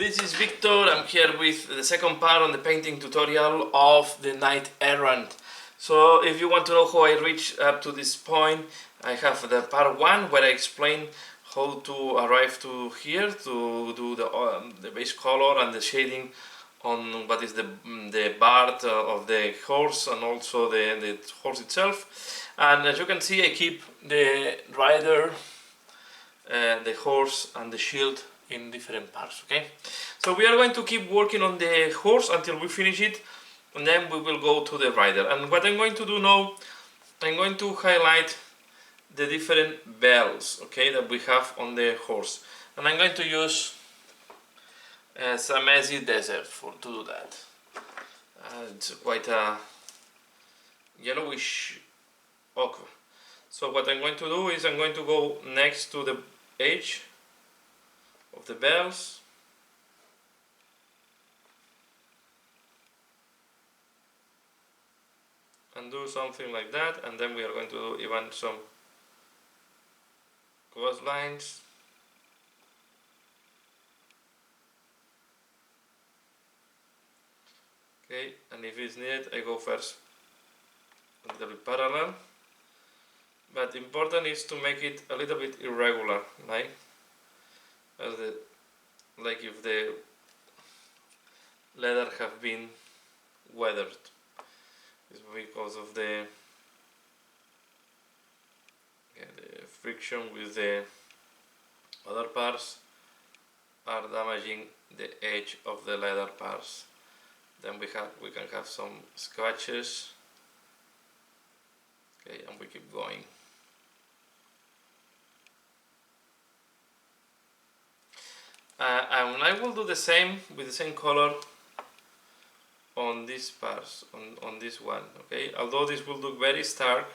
this is Victor. I'm here with the second part on the painting tutorial of the Knight Errant. So if you want to know how I reached up to this point, I have the part 1 where I explain how to arrive to here to do the base color and the shading on what is the bard of the horse and also the horse itself. And as you can see, I keep the rider, the horse and the shield in different parts. Okay, so we are going to keep working on the horse until we finish it, and then we will go to the rider. And what I'm going to do now, I'm going to highlight the different bells, okay, that we have on the horse, and I'm going to use some Messy Desert to do that. It's quite a yellowish ochre. So what I'm going to do is I'm going to go next to the edge of the bells, and do something like that, and then we are going to do even some cross lines. Okay, and if it's needed, I go first a little bit parallel, but important is to make it a little bit irregular, like if the leather have been weathered. It's because of the friction with the other parts are damaging the edge of the leather parts. Then we can have some scratches. Okay, and we keep going. And I will do the same with the same color on these parts, on this one. Okay, although this will look very stark,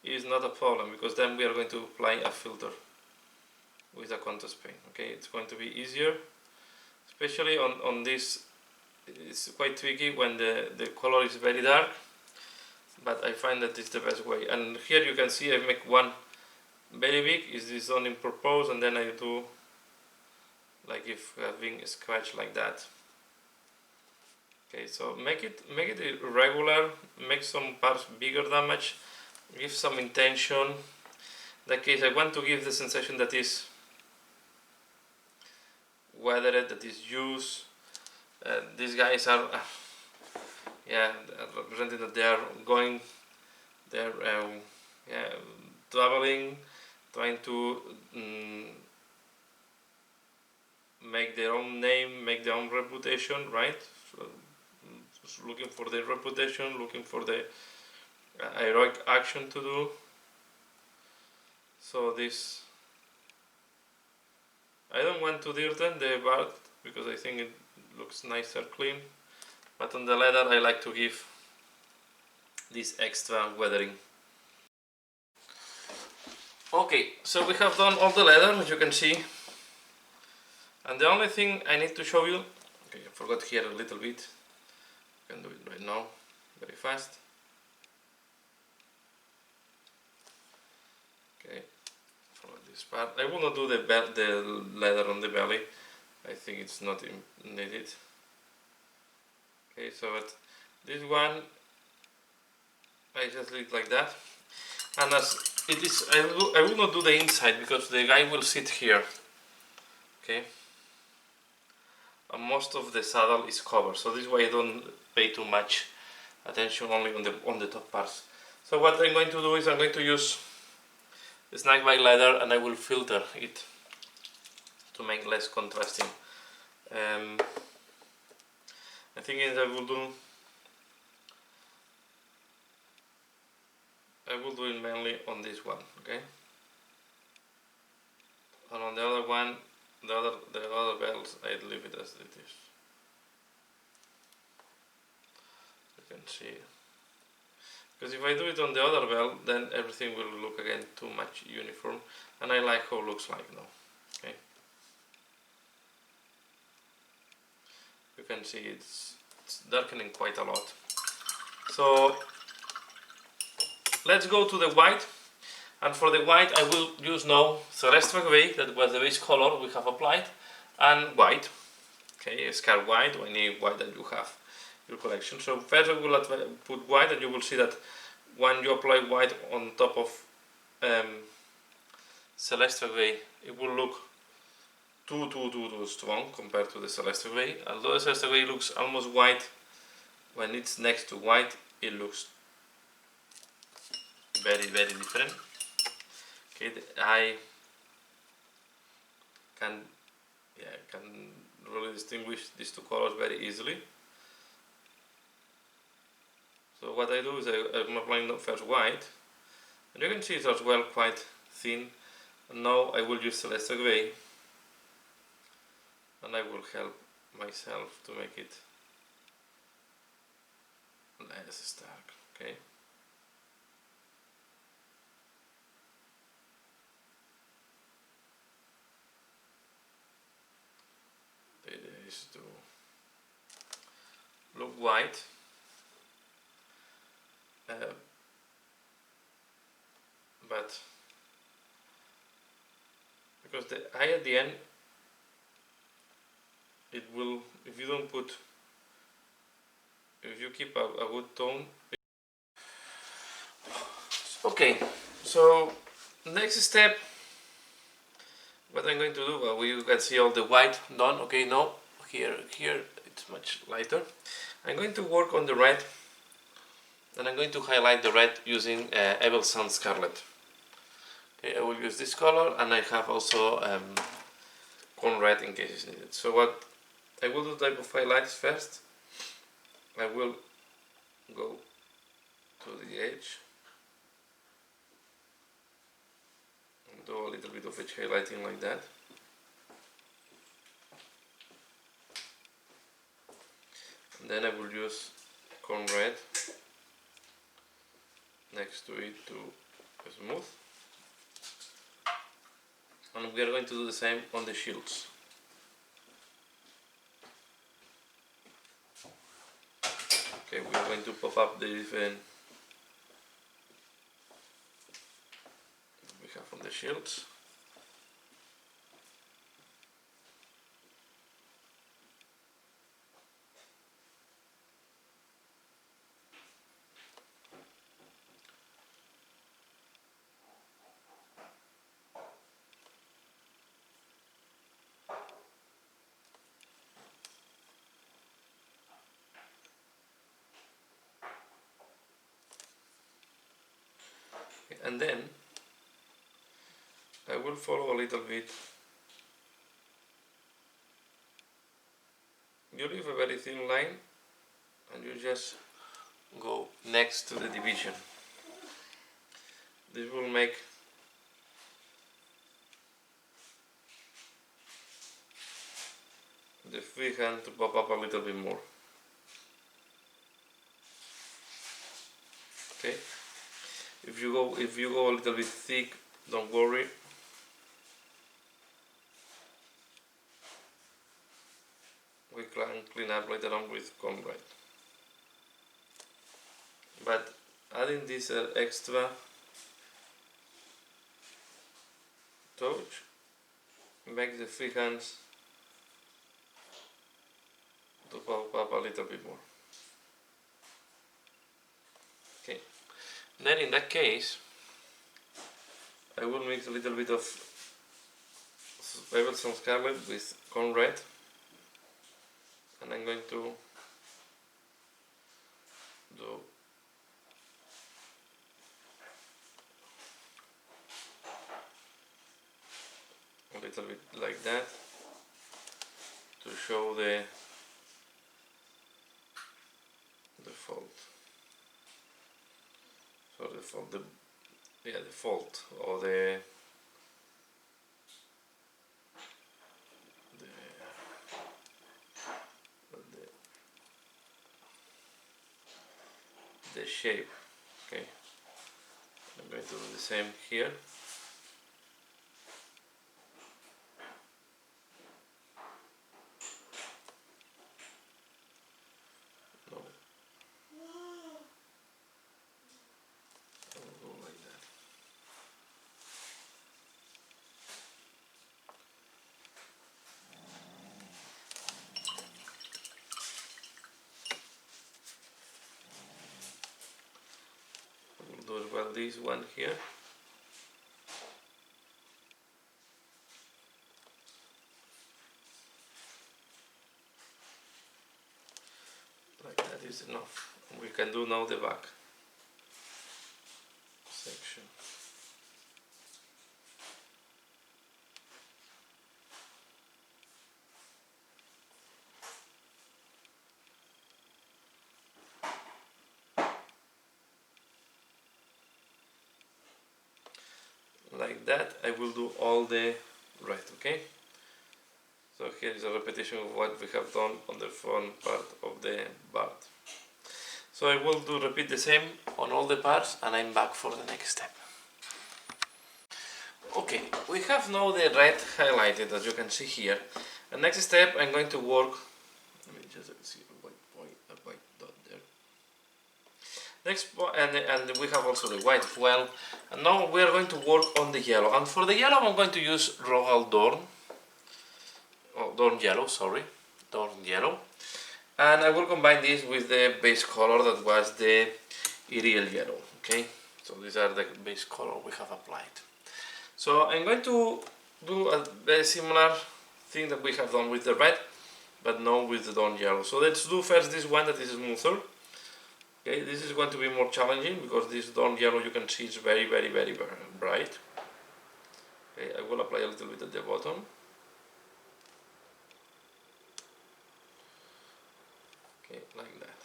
it is not a problem, because then we are going to apply a filter with a contrast paint. Okay, it's going to be easier, especially on this. It's quite tricky when the color is very dark, but I find that it's the best way. And here you can see I make one very big, is this done in purpose, and then I do like if having a scratch like that. Okay, so make it irregular, make some parts bigger damage, give some intention. In that case, I want to give the sensation that is weathered, that is used. These guys are, representing that they are going, they're traveling, trying to make their own name, make their own reputation, right? So, just looking for their reputation, looking for the heroic action to do. So this, I don't want to dirten the bard because I think it looks nicer clean, but on the leather I like to give this extra weathering. Okay, so we have done all the leather, as you can see, and the only thing I need to show you, okay, I forgot here a little bit, I can do it right now, very fast. Okay, for this part, I will not do the leather on the belly. I think it's not needed. Okay, so but this one I just leave like that, and as it is, I will not do the inside because the guy will sit here. Okay, and most of the saddle is covered, so this way I don't pay too much attention, only on the top parts. So what I'm going to do is I'm going to use the snag by leather, and I will filter it to make less contrasting. I think I will do it mainly on this one, okay? And on the other one, the other bells, I leave it as it is. You can see, because if I do it on the other bell, then everything will look again too much uniform, and I like how it looks like now. Okay, you can see it's darkening quite a lot. So let's go to the white, and for the white I will use now Celestial Grey, that was the base color we have applied, and white. Okay, scar white or any white that you have in your collection. So first I will put white, and you will see that when you apply white on top of Celestial Grey, it will look too strong compared to the Celestial Grey. Although the Celestial Grey looks almost white, when it's next to white, it looks very different. Okay, I can really distinguish these two colors very easily. So what I do is I'm applying first white, and you can see it's as well quite thin. And now I will use Celestial Grey, and I will help myself to make it less stark. Okay. The idea is to look white, but because the eye at the end, it will, if you don't put, if you keep a good tone. Okay, so next step, what I'm going to do, well, you can see all the white done. Okay, now here it's much lighter. I'm going to work on the red, and I'm going to highlight the red using Evil Sun Scarlet. Okay, I will use this color, and I have also corn red in case it's needed. So what I will do type of highlights first. I will go to the edge and do a little bit of edge highlighting like that. And then I will use corn red next to it to smooth. And we are going to do the same on the shields. Okay, we are going to pop up the different we have on the shields. And then I will follow a little bit. You leave a very thin line, and you just go next to the division. This will make the freehand to pop up a little bit more. Okay. If you go a little bit thick, don't worry. We can clean up later on with corn red. But adding this extra touch makes the freehands to pop up a little bit more. Okay. Then in that case, I will mix a little bit of Evil Sun Scarlet with corn red, and I'm going to do a little bit like that to show the fault. So the fault, the fault, or the shape. Okay, I'm going to do the same here. No. I'll go like that. got this one here. Like that is enough. We can do now the back section. Like that, I will do all the red, okay? So here is a repetition of what we have done on the front part of the bird. So I will repeat the same on all the parts, and I'm back for the next step. Okay, we have now the red highlighted, as you can see here. The next step, I'm going to work. Let me just see a white dot there. Next, and we have also the white as well. And now we are going to work on the yellow. And for the yellow, I'm going to use Rogal Dorn. Dorn yellow, sorry. Dorn yellow. And I will combine this with the base color that was the Iriel yellow. Okay, so these are the base color we have applied. So I'm going to do a very similar thing that we have done with the red, but now with the Dorn yellow. So let's do first this one that is smoother. Okay, this is going to be more challenging because this Dorn yellow, you can see, is very bright. Okay, I will apply a little bit at the bottom. Okay, like that.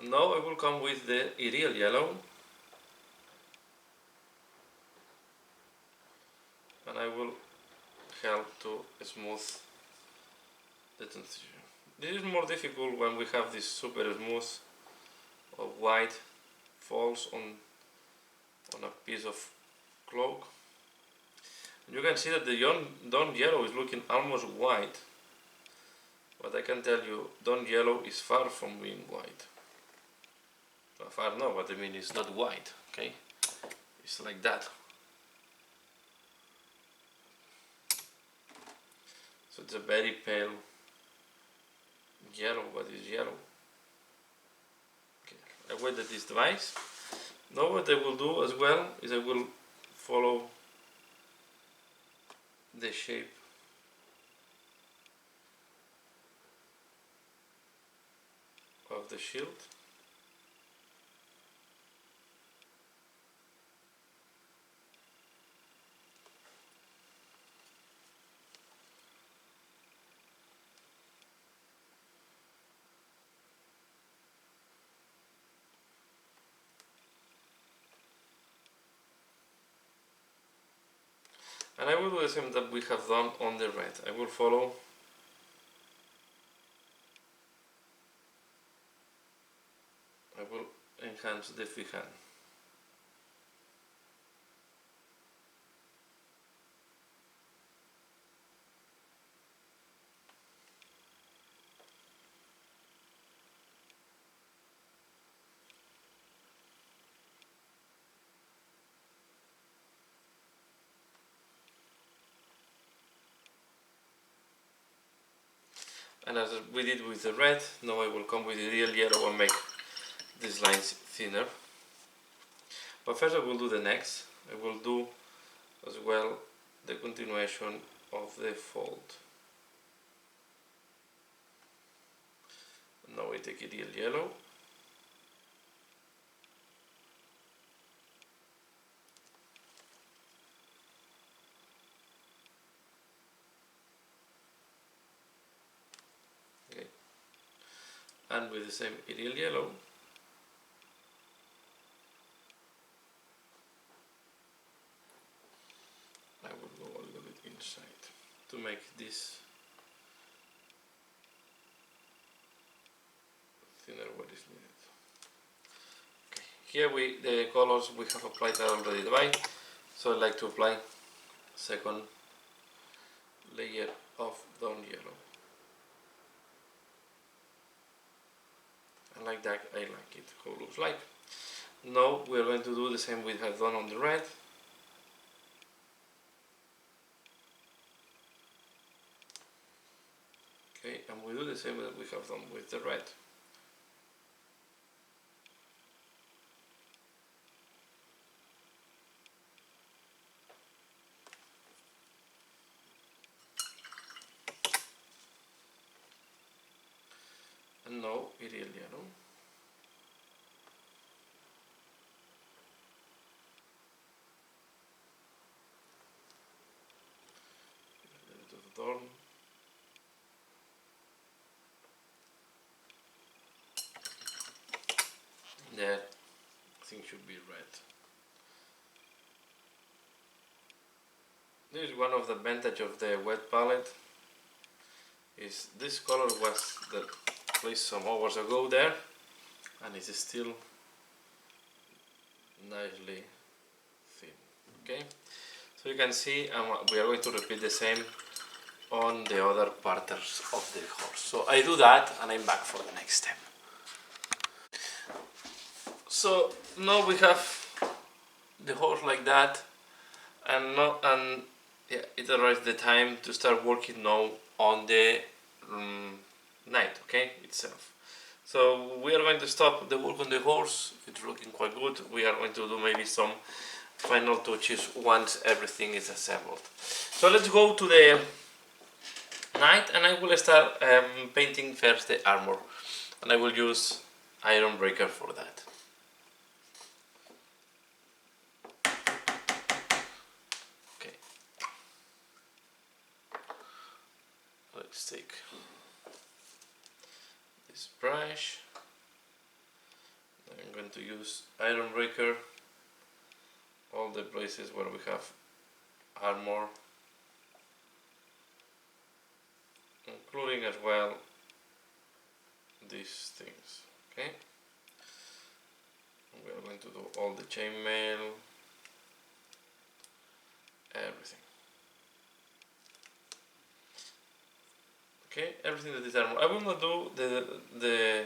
And now I will come with the Iriel yellow, and I will help to smooth the transition. This is more difficult when we have this super smooth or white falls on a piece of cloak. And you can see that the Dawn yellow is looking almost white, but I can tell you Dawn yellow is far from being white. Well, far no, but I mean it's not white, okay? It's like that. So it's a very pale yellow, but it's yellow. Okay, I wait that this dries. Now what I will do as well is I will follow the shape of the shield. And I will do the same that we have done on the red. I will follow I will enhance the freehand. And as we did with the red, now I will come with the real yellow and make these lines thinner. But first I will do the next. I will do as well the continuation of the fold. Now I take a real yellow. Okay. And with the same real yellow, I will go a little bit inside to make this thinner what is needed. Okay. Here the colors we have applied are already dry, so I like to apply second layer of Dawn yellow. And like that I like it, how it looks like. Now we are going to do the same we have done on the red. Okay, and we do the same that we have done with the red. No, Irelia, no? To the Thorn. That thing should be red. This is one of the advantage of the wet palette. Is this color was the placed some hours ago there, and it's still nicely thin. Okay, so you can see we are going to repeat the same on the other parts of the horse. So I do that and I'm back for the next step. So now we have the horse like that, and yeah, it arrives the time to start working now on the knight, okay, itself. So we are going to stop the work on the horse. It's looking quite good. We are going to do maybe some final touches once everything is assembled. So let's go to the knight, and I will start painting first the armor, and I will use Iron Breaker for that. Okay, let's take this brush. I'm going to use Iron Breaker all the places where we have armor, including as well these things. Okay, we are going to do all the chainmail, everything. Okay, everything that is armor. I will not do the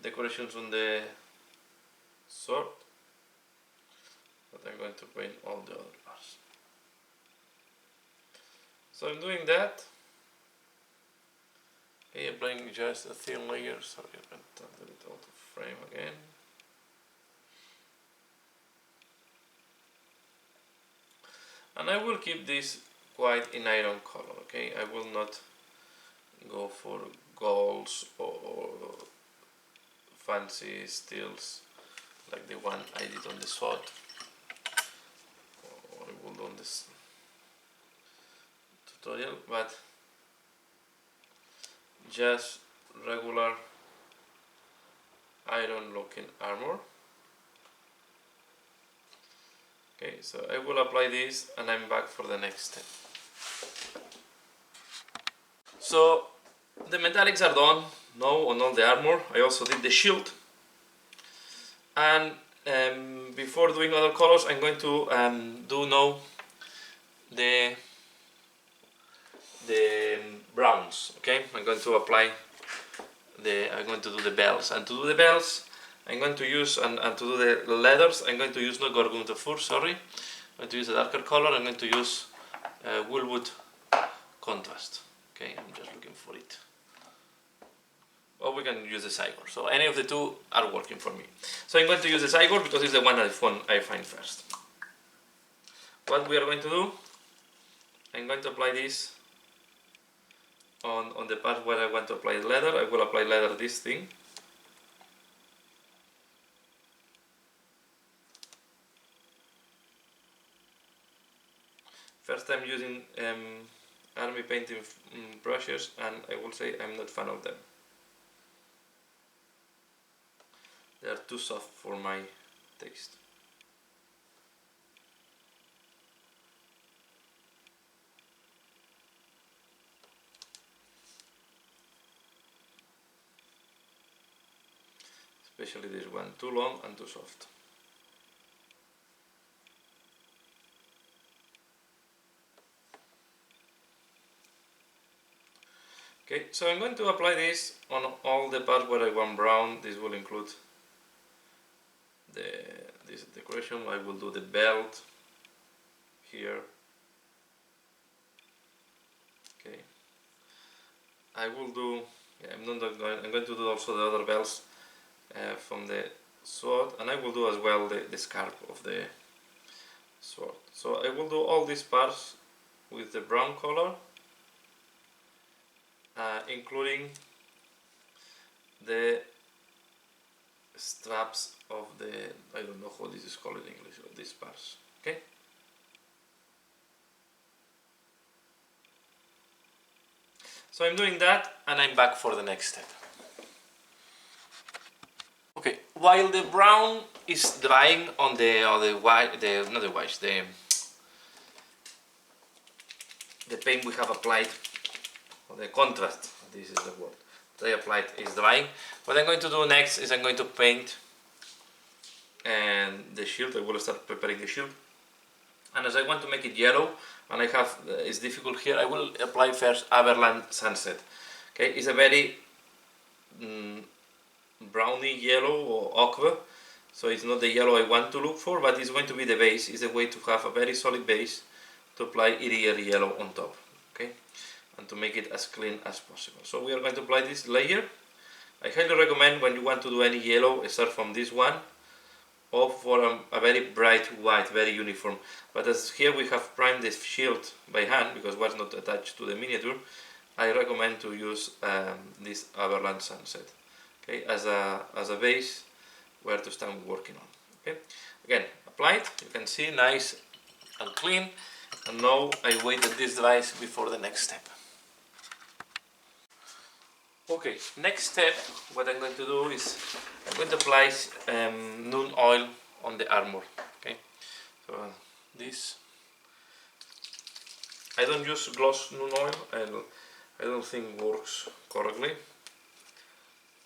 decorations on the sword, but I'm going to paint all the other parts. So I'm doing that. Okay, applying just a thin layer. Sorry, I went a little out of frame again. And I will keep this quite in iron color. Okay, I will not go for golds or fancy steels like the one I did on the sword, or I will do on this tutorial, but just regular iron looking armor. Okay, so I will apply this and I'm back for the next step. So the metallics are done now on all the armor. I also did the shield, and before doing other colors I'm going to do now the browns. Okay, I'm going to apply I'm going to do the bells, and to do the bells I'm going to use, and to do the leathers I'm going to use not Gorgonzola fur, sorry. I'm going to use a darker color. I'm going to use Woolwood contrast. Okay, I'm just looking for it. Or we can use the Cygor. So any of the two are working for me. So I'm going to use the Cygor because it's the one I find first. What we are going to do, I'm going to apply this on the part where I want to apply leather. I will apply leather this thing. First I'm using army painting brushes, and I will say I'm not a fan of them. They are too soft for my taste. Especially this one, too long and too soft. Okay, so I'm going to apply this on all the parts where I want brown. This will include this decoration. I will do the belt here. Okay, I will do. Yeah, I'm going to do also the other belts from the sword, and I will do as well the scarf of the sword. So I will do all these parts with the brown color, including the straps of the, I don't know how this is called in English, of these parts. Okay. So I'm doing that and I'm back for the next step. Okay, while the brown is drying on the white, not the white, the paint we have applied, or the contrast, this is the word, they applied is drying. What I'm going to do next is I'm going to paint and the shield. I will start preparing the shield. And as I want to make it yellow, and I have, it's difficult here, I will apply first Errant Sunset. Okay, it's a very browny yellow or ochre, so it's not the yellow I want to look for, but it's going to be the base. It's a way to have a very solid base to apply Iriel yellow on top, okay, and to make it as clean as possible. So we are going to apply this layer. I highly recommend when you want to do any yellow, start from this one, or for a very bright white, very uniform. But as here we have primed the shield by hand because it was not attached to the miniature, I recommend to use this Errant Sunset, okay, as a base where to start working on. Okay, again, applied. You can see nice and clean. And now I wait that this dries before the next step. Okay, next step, what I'm going to do is I'm going to apply Noon oil on the armor. Okay, so this, I don't use gloss Noon oil. I don't think works correctly.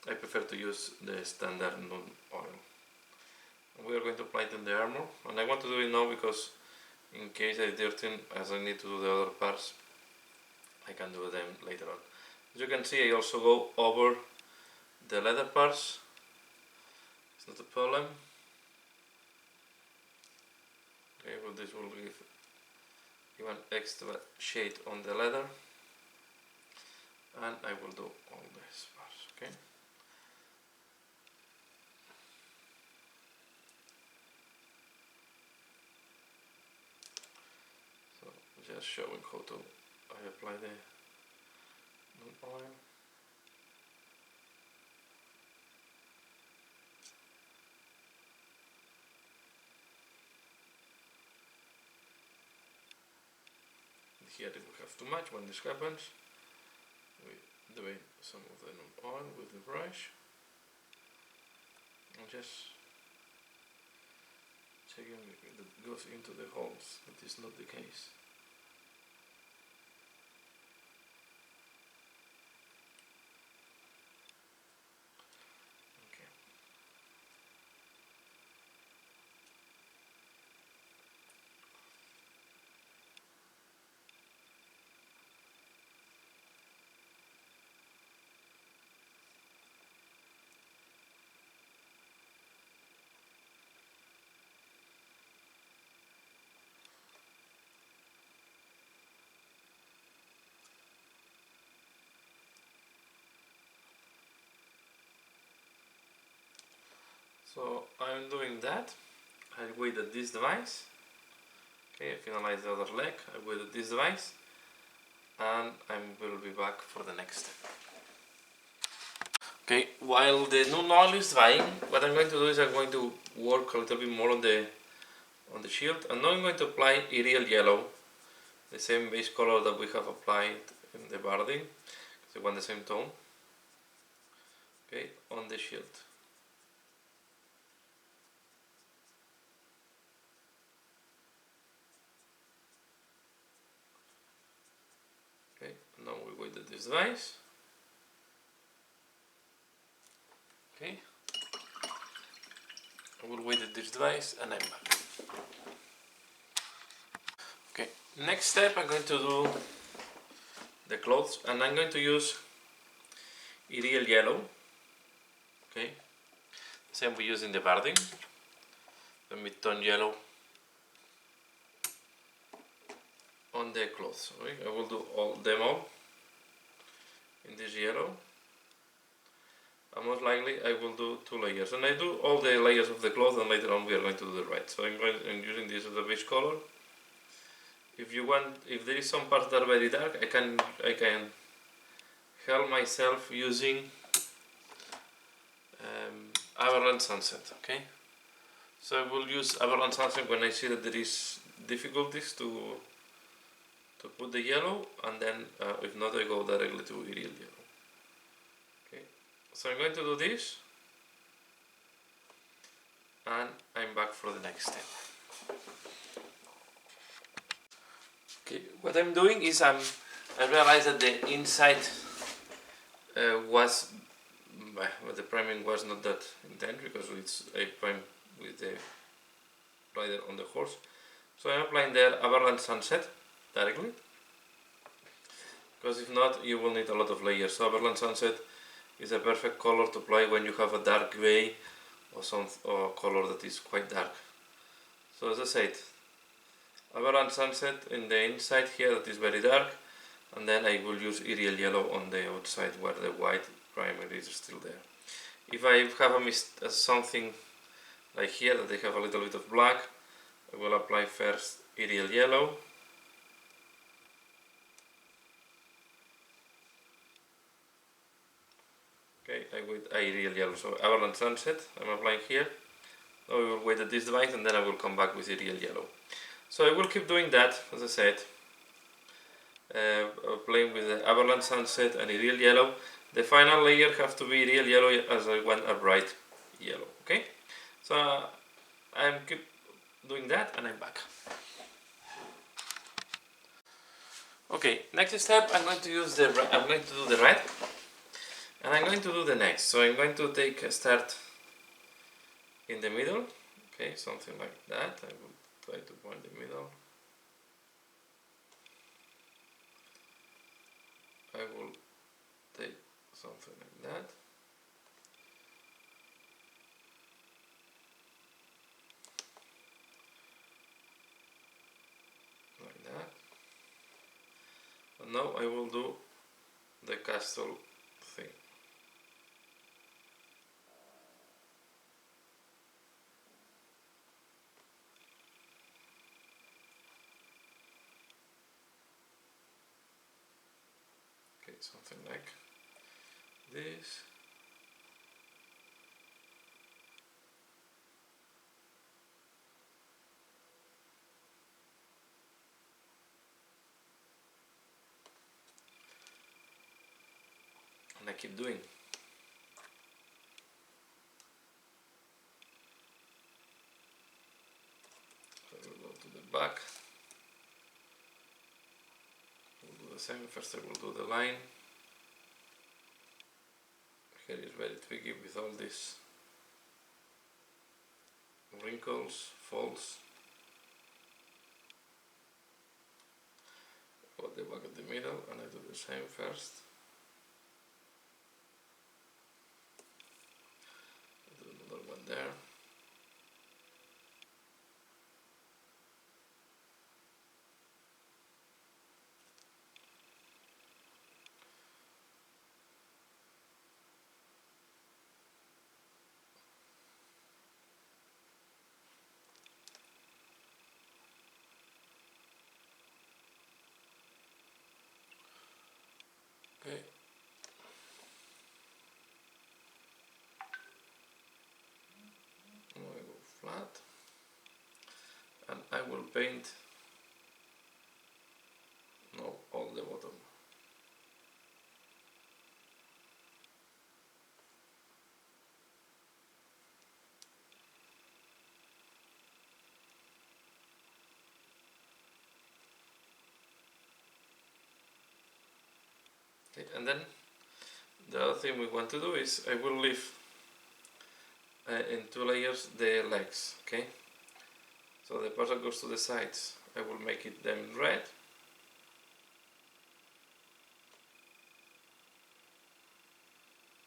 I prefer to use the standard Noon oil. And we are going to apply it in the armor, and I want to do it now because in case I dirty, as I need to do the other parts, I can do them later on. As you can see, I also go over the leather parts. It's not a problem. Okay, well, this will give even extra shade on the leather, and I will do all these parts. Okay. So just showing how to I apply the oil. Here we have too much. When this happens, we do some of the oil with the brush and just checking if it goes into the holes. That is not the case. Okay. So I'm doing that. I wait at this device. Okay, I finalize the other leg. I wait at this device, and I will be back for the next step. Okay, while the Noon oil is drying, what I'm going to do is I'm going to work a little bit more on the shield, and now I'm going to apply Iriel yellow, the same base color that we have applied in the barding, because I want the same tone. Okay, on the shield. Okay, now we wait at this device. Okay, I will wait at this device and I'm back. Okay, next step I'm going to do the clothes, and I'm going to use Iriel yellow. Okay, same we use in the barding, the mid-tone yellow on the clothes. Okay, I will do them all in this yellow. And most likely I will do 2 layers, and I do all the layers of the cloth, and later on we are going to do the right. So I'm using this as a base color. If you want, if there is some parts that are very dark, I can help myself using Errant sunset. Okay, so I will use Errant sunset when I see that there is difficulties to put the yellow, and then if not, I go directly to Iriel yellow. Okay, so I'm going to do this, and I'm back for the next step. Okay, what I'm doing is I realized that the inside was the priming was not that intense because it's a prime with the rider on the horse. So I'm applying the Errant sunset directly, because if not you will need a lot of layers. So Errant sunset is a perfect color to apply when you have a dark gray or color that is quite dark. So as I said, Errant sunset in the inside here that is very dark, and then I will use Iriel yellow on the outside where the white primer is still there. If I have something like here that they have a little bit of black, I will apply first Iriel yellow. Okay, I wait Iriel yellow, so Errant sunset I'm applying here. Now we will wait at this device and then I will come back with Iriel yellow. So I will keep doing that, as I said, playing with the Errant sunset and Iriel yellow. The final layer has to be Iriel yellow as I want a bright yellow. Okay, so I'm keep doing that and I'm back. Okay, next step I'm going to do the red, and I'm going to do the next. So I'm going to take a start in the middle. Okay, something like that. I will try to point the middle. I will take something like that. Like that. And now I will do the castle thing. Okay, something like this. And I keep doing. So I will go to the back. We'll do the same. First I will do the line. Here is very tricky with all these wrinkles, folds. Put the back at the middle and I do the same first. I do another one there. Okay. Now I go flat and I will paint now all the bottom. Okay, and then the other thing we want to do is I will leave in 2 layers the legs. Okay, so the part that goes to the sides I will make it them red,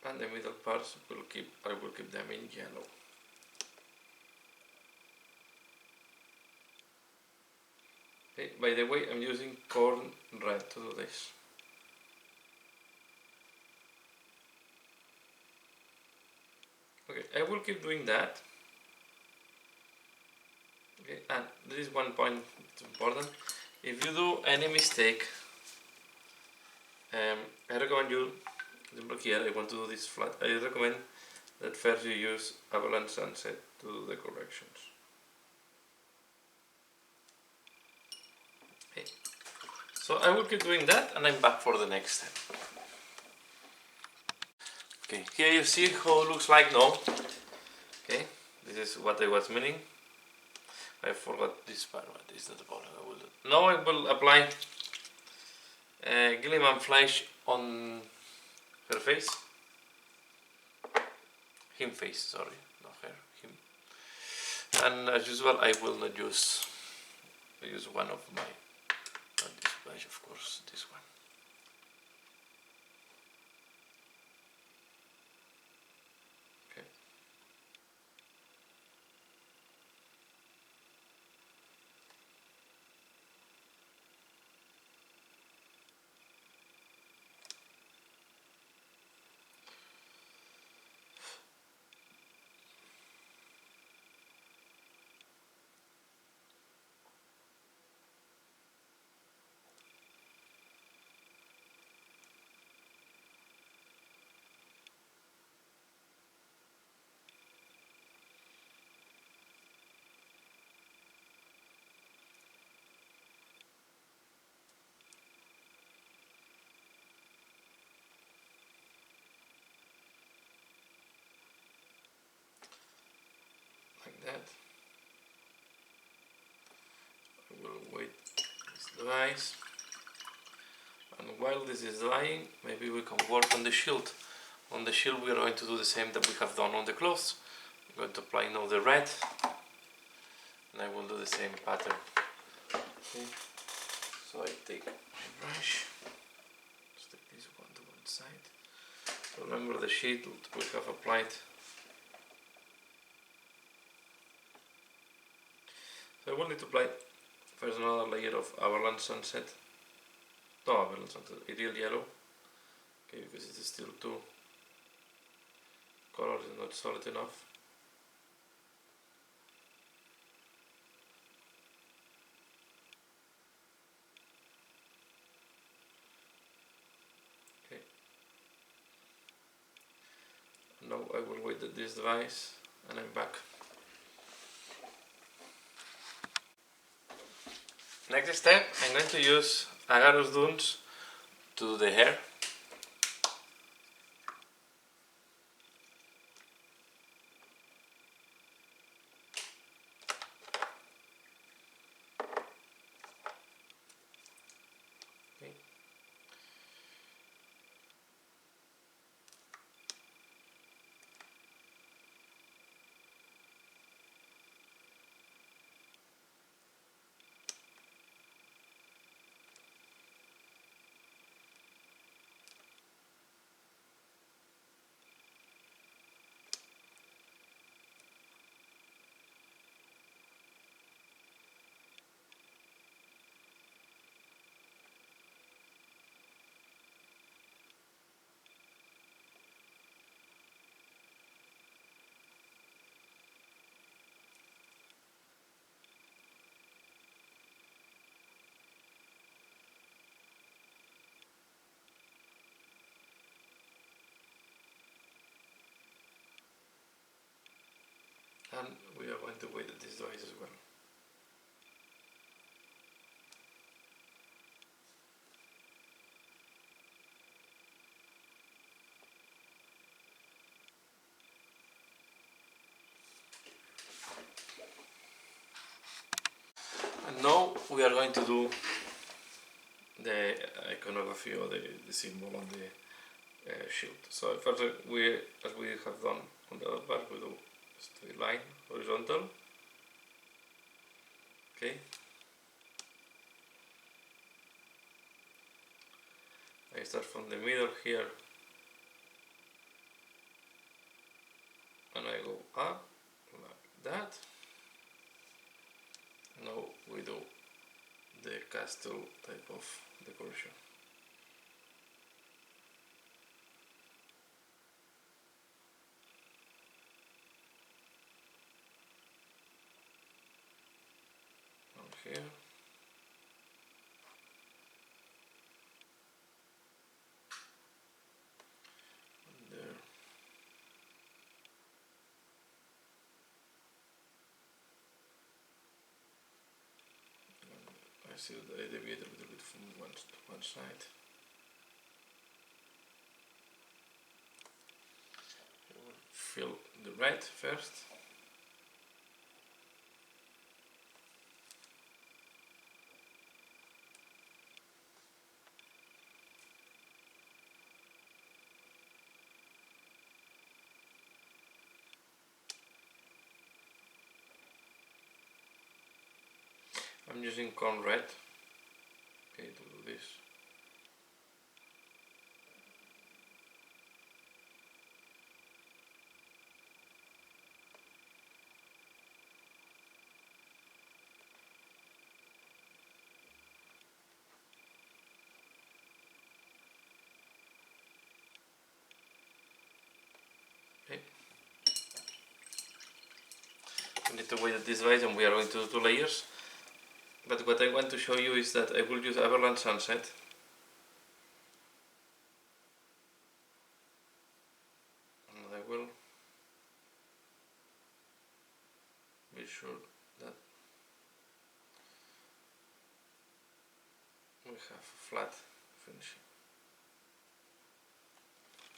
and the middle parts I will keep them in yellow. Okay, by the way, I'm using corn red to do this. Okay, I will keep doing that. Okay, and there is one point that's important. If you do any mistake, I recommend you, here I want to do this flat, I recommend that first you use Avalanche Sunset to do the corrections. Okay. So I will keep doing that and I'm back for the next step. Okay, here you see how it looks like now. Okay, this is what I was meaning. I forgot this part, but it's not the problem. Now I will apply Gilliman flash on her face. Him face, sorry, not her, him. And as usual, I will not use one of my, not this flash, of course, this one. Okay. Like that. I will wait this device, and while this is drying, maybe we can work on the shield. On the shield we are going to do the same that we have done on the clothes. I'm going to apply now the red, and I will do the same pattern. Okay. So I take my brush, stick this one to one side. Remember the sheet we have applied. So I will need to apply first another layer of Avalanche Sunset. No, Avalanche Sunset, Ideal Yellow. Okay, because it is still too color is not solid enough. Okay. Now I will wait at this device and I'm back. Next step, I'm going to use Agarus Dunes to do the hair. Okay. And we are going to wait at this device as well. And now we are going to do the iconography or the symbol on the shield. So first as we have done on the other part, we do a straight line, horizontal. Okay. I start from the middle here and I go up like that. Now we do the castle type of decoration. Here. And there. I see that I deviate a little bit from one side. I will fill the red first. I'm using corn red, okay, to do this. Okay. We need to wait at this rate, and we are going to do 2 layers. But what I want to show you is that I will use Errant Sunset. And I will be sure that we have a flat finishing.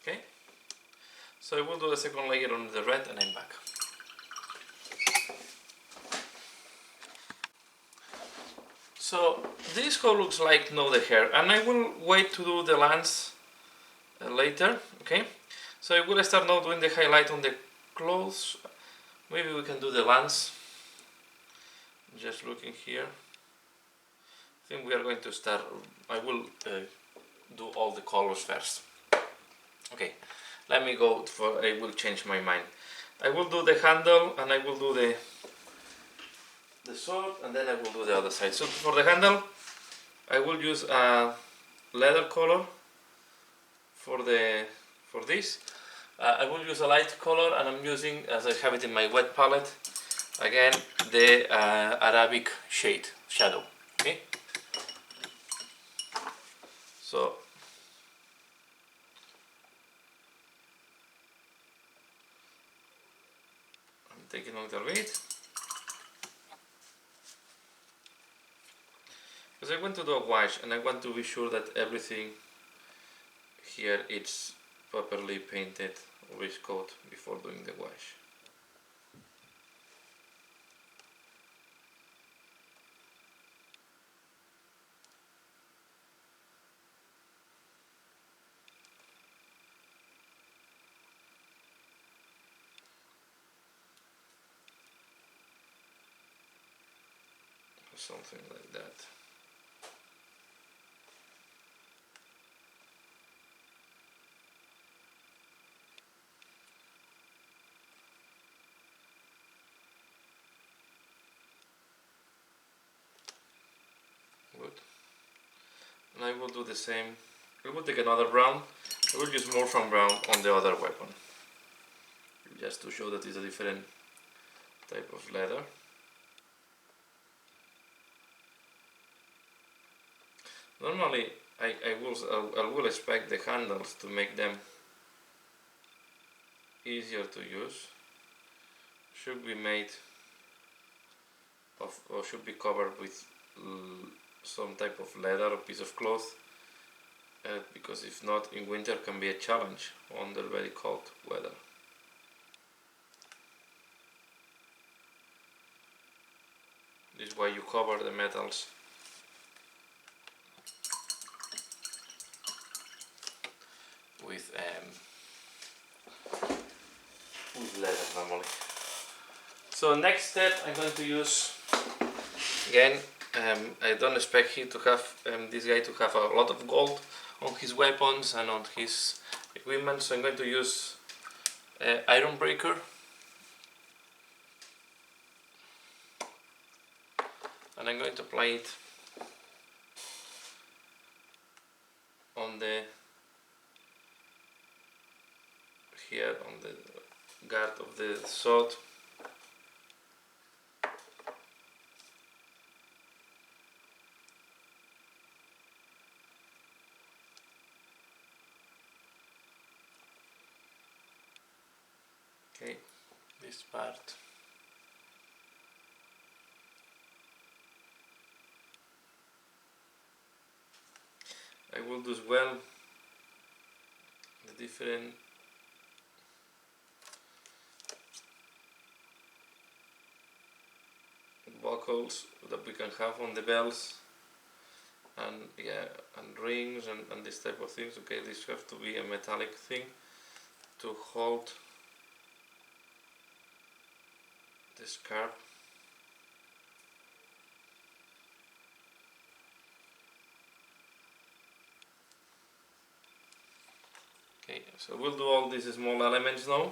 Okay? So I will do the second layer on the red and I'm back. So this hole looks like no the hair, and I will wait to do the lens later, okay? So I will start now doing the highlight on the clothes. Maybe we can do the lens. Just looking here. I think we are going to start, I will do all the colors first. Okay, let me go for, I will change my mind. I will do the handle and I will do the sword, and then I will do the other side. So for the handle, I will use a leather color for this. I will use a light color, and I'm using, as I have it in my wet palette, again the Arabic shadow. Okay. So I'm taking a little bit. Because I want to do a wash, and I want to be sure that everything here is properly painted or is coat before doing the wash. Something like that. Good. And I will do the same. I will take another brown. I will use more from brown on the other weapon, just to show that it's a different type of leather. Normally I will expect the handles to make them easier to use. Should be made of, or should be covered with some type of leather or piece of cloth, because if not, in winter can be a challenge under very cold weather. This is why you cover the metals with leather normally. So next step, I'm going to use, again, I don't expect him to have, this guy to have a lot of gold on his weapons and on his equipment, so I'm going to use Iron Breaker. And I'm going to apply it on the, here on the guard of the sword. Okay, this part. will do as well the different buckles that we can have on the bells, and yeah, and rings and this type of things. Okay, this have to be a metallic thing to hold the scarf. Okay, so we'll do all these small elements now.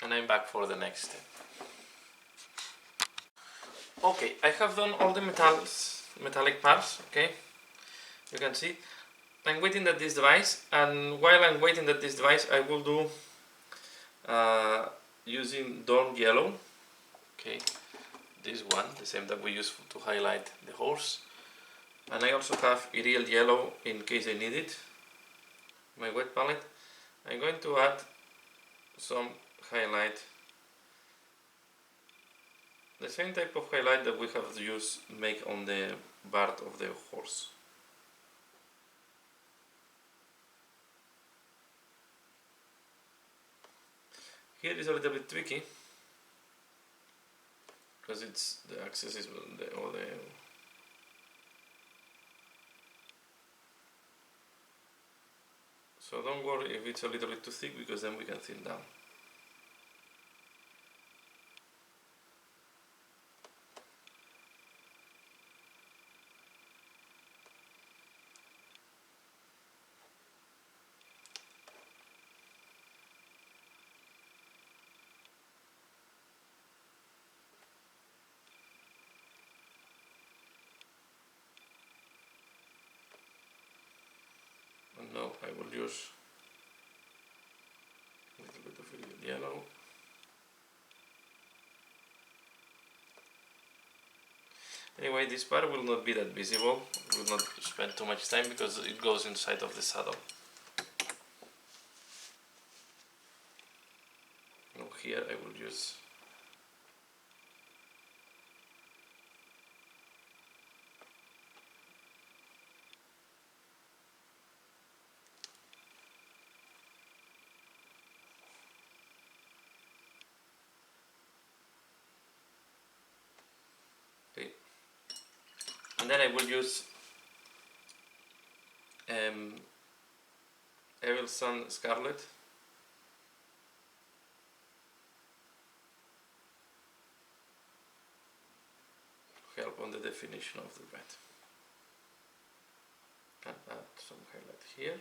And I'm back for the next step. Okay, I have done all the metallic parts, okay? You can see. I'm waiting at this device, and while I'm waiting at this device, I will do using Dawn Yellow, okay? This one, the same that we use to highlight the horse. And I also have Iriel Yellow in case I need it. My wet palette. I'm going to add some highlight. The same type of highlight that we have used make on the part of the horse. Here is a little bit tricky because it's the axis is so don't worry if it's a little bit too thick, because then we can thin down. And now I will use a little bit of yellow. Anyway, this part will not be that visible. We will not spend too much time because it goes inside of the saddle. Now here I will use okay. And then I will use Evil Sun Scarlet. To help on the definition of the red. And add some highlight here.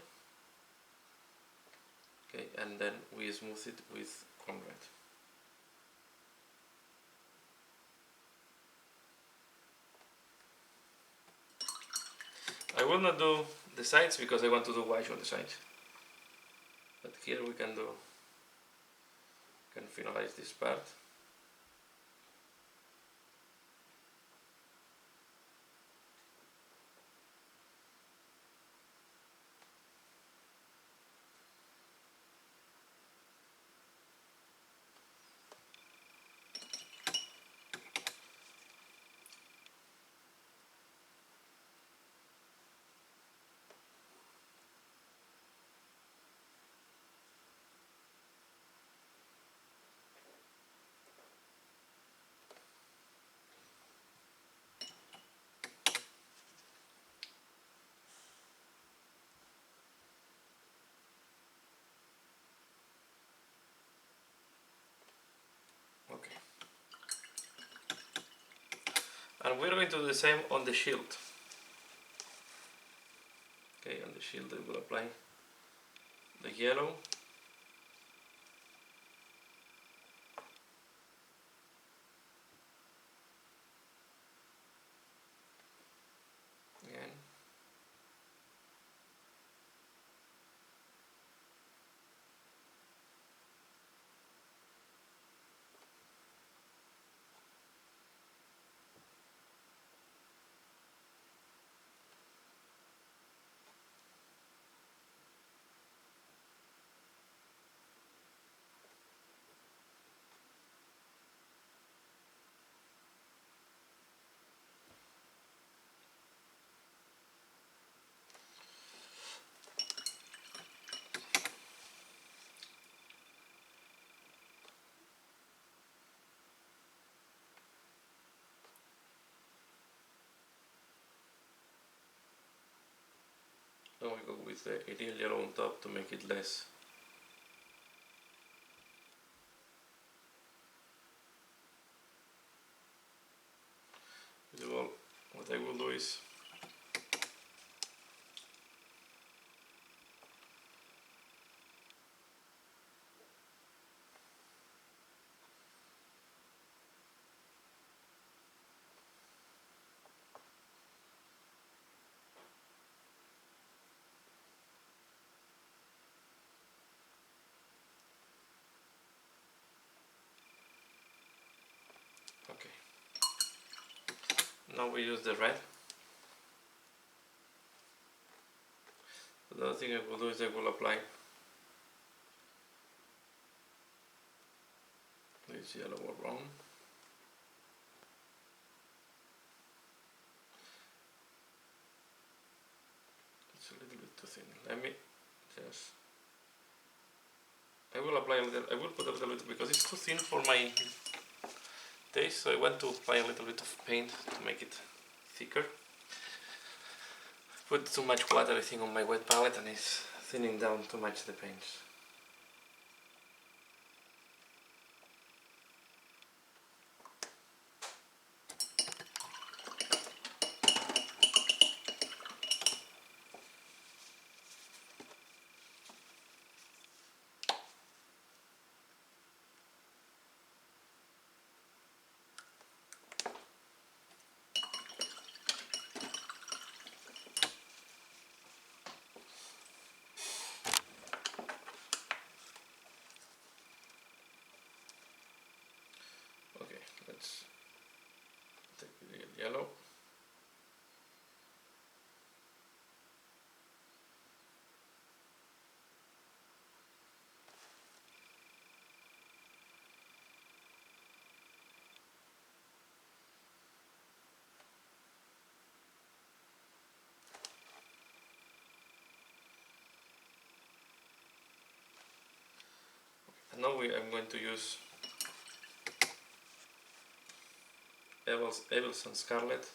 Okay, and then we smooth it with corn red. I will not do the sides because I want to do white on the sides. But here we can finalize this part. Okay. And we're going to do the same on the shield. Okay, on the shield I will apply the yellow. Again. with the ideal yellow on top to make it less visible. What I will do is okay. Now we use the red. The other thing I will do is I will apply this yellow or brown. It's a little bit too thin. Let me just. I will apply a little. I will put a little bit because it's too thin for my taste. So I want to apply a little bit of paint to make it thicker. I put too much water, I think, on my wet palette, and it's thinning down too much the paints. Okay, let's take the yellow. And now I'm going to use Evils and Scarlet.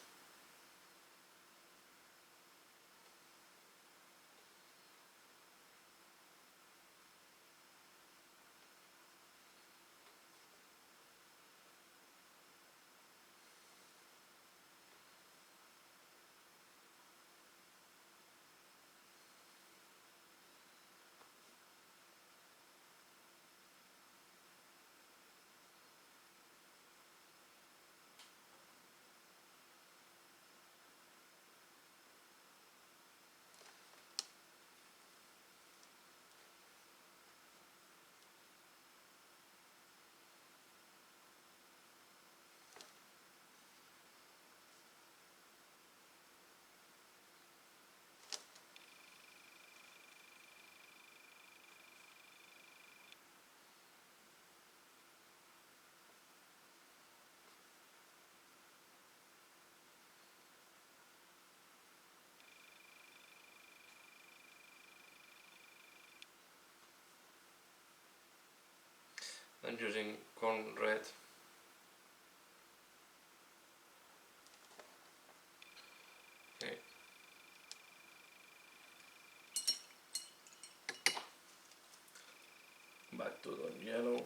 I'm using corn red. Okay. Back to the yellow.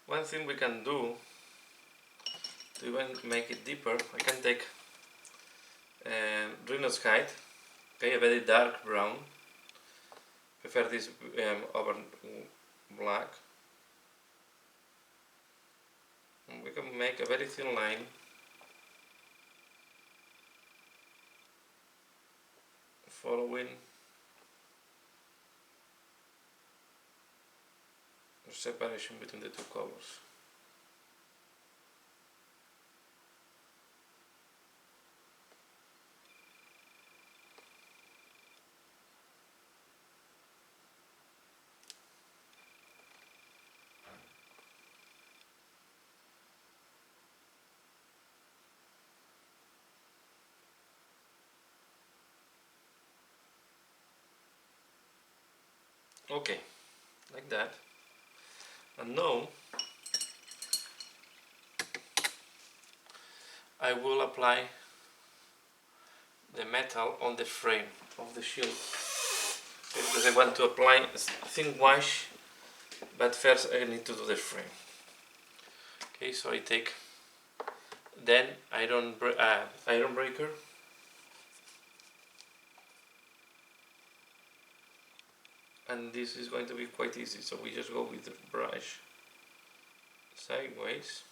One thing we can do to even make it deeper, I can take Rhino's hide, okay, a very dark brown, prefer this over black, and we can make a very thin line following the separation between the two colors. Okay, like that. And now I will apply the metal on the frame of the shield, because I want to apply a thin wash, but first I need to do the frame. Okay, so I take then iron breaker, and this is going to be quite easy, so we just go with the brush sideways.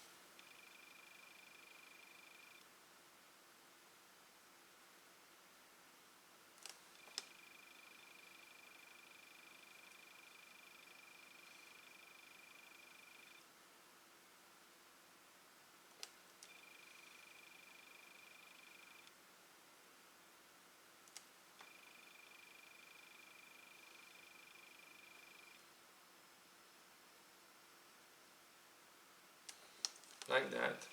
Like that.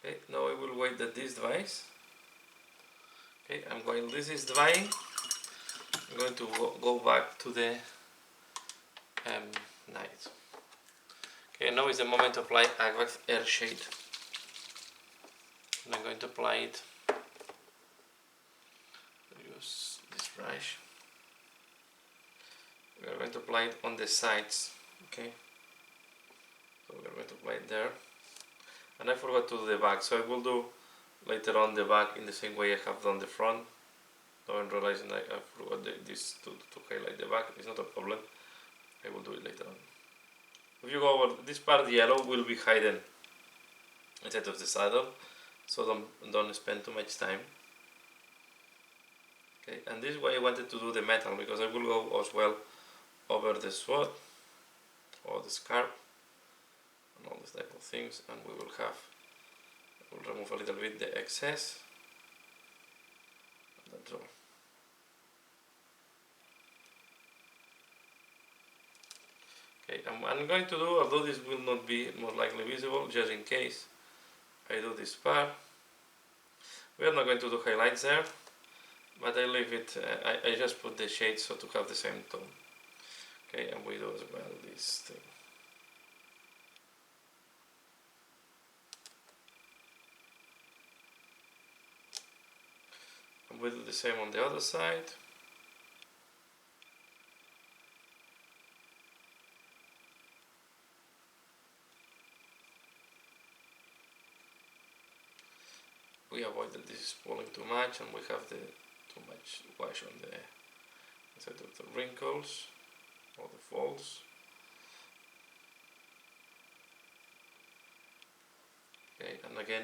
Okay, now I will wait that this dries. Okay, while this is drying, I'm going to go back to the night. Okay, now is the moment to apply Aquax Air Shade. And I'm going to apply it. Use this brush. We are going to apply it on the sides. Okay, so we are going to apply it there. And I forgot to do the back, so I will do later on the back in the same way I have done the front. Now I'm realizing I forgot this to highlight the back. It's not a problem. I will do it later on. If you go over this part, yellow will be hidden inside of the saddle, so don't spend too much time. Okay, and this is why I wanted to do the metal, because I will go as well over the sword or the scarf and all this type of things, and we will remove a little bit the excess, and that's all. Okay, I'm going to do, although this will not be most likely visible, just in case I do this part. We are not going to do highlights there, but I leave it, I just put the shades so to have the same tone. Okay, and we do as well this thing. And we do the same on the other side. We avoid that this is pulling too much, and we have the too much wash on the inside of the wrinkles or the folds. Okay, and again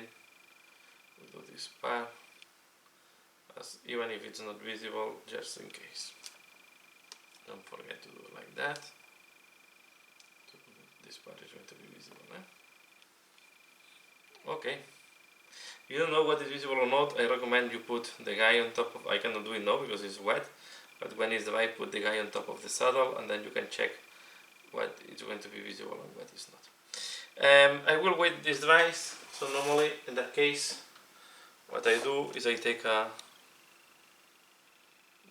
we do this part, as even if it's not visible, just in case. Don't forget to do it like that. This part is going to be visible. Okay. If you don't know what is visible or not, I recommend you put the guy on top of, I cannot do it now because it's wet, but when it's dry, put the guy on top of the saddle, and then you can check what is going to be visible and what is not. I will wait this dries, so normally in that case what I do is I take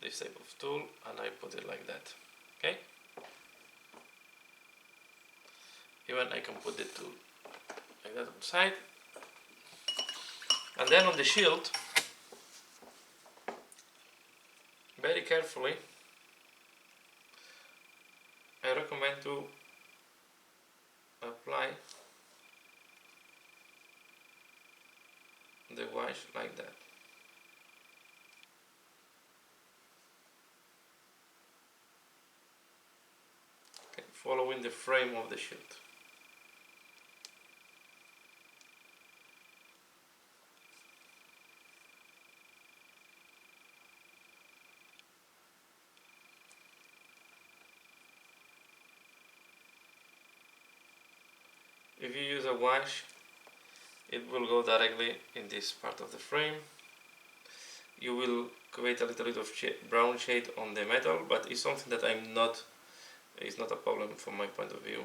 this type of tool and I put it like that. Okay? Even I can put the tool like that on the side. And then on the shield, very carefully, I recommend to apply the wash like that. Okay, following the frame of the shield. If you use a wash, it will go directly in this part of the frame. you will create a little bit of brown shade on the metal, but it's something that it's not a problem from my point of view,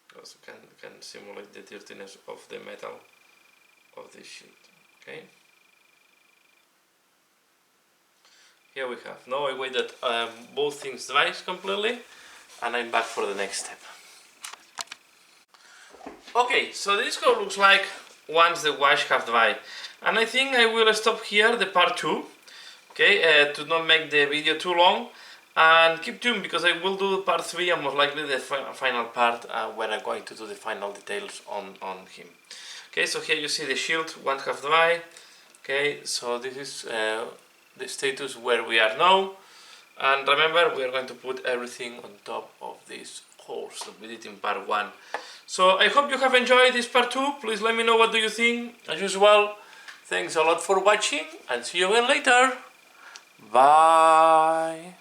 because can simulate the dirtiness of the metal of this shield. Okay. Here we have. Now I wait that both things dries completely, and I'm back for the next step. Okay, so this how it looks like once the wash have dried, and I think I will stop here the part 2, okay, to not make the video too long, and keep tuned because I will do part 3 and most likely the final part where I'm going to do the final details on him. Okay, so here you see the shield one half dry. Okay, so this is the status where we are now, and remember we are going to put everything on top of these holes that we did in part 1. So I hope you have enjoyed this part 2. Please let me know what do you think. As usual, thanks a lot for watching and see you again later. Bye.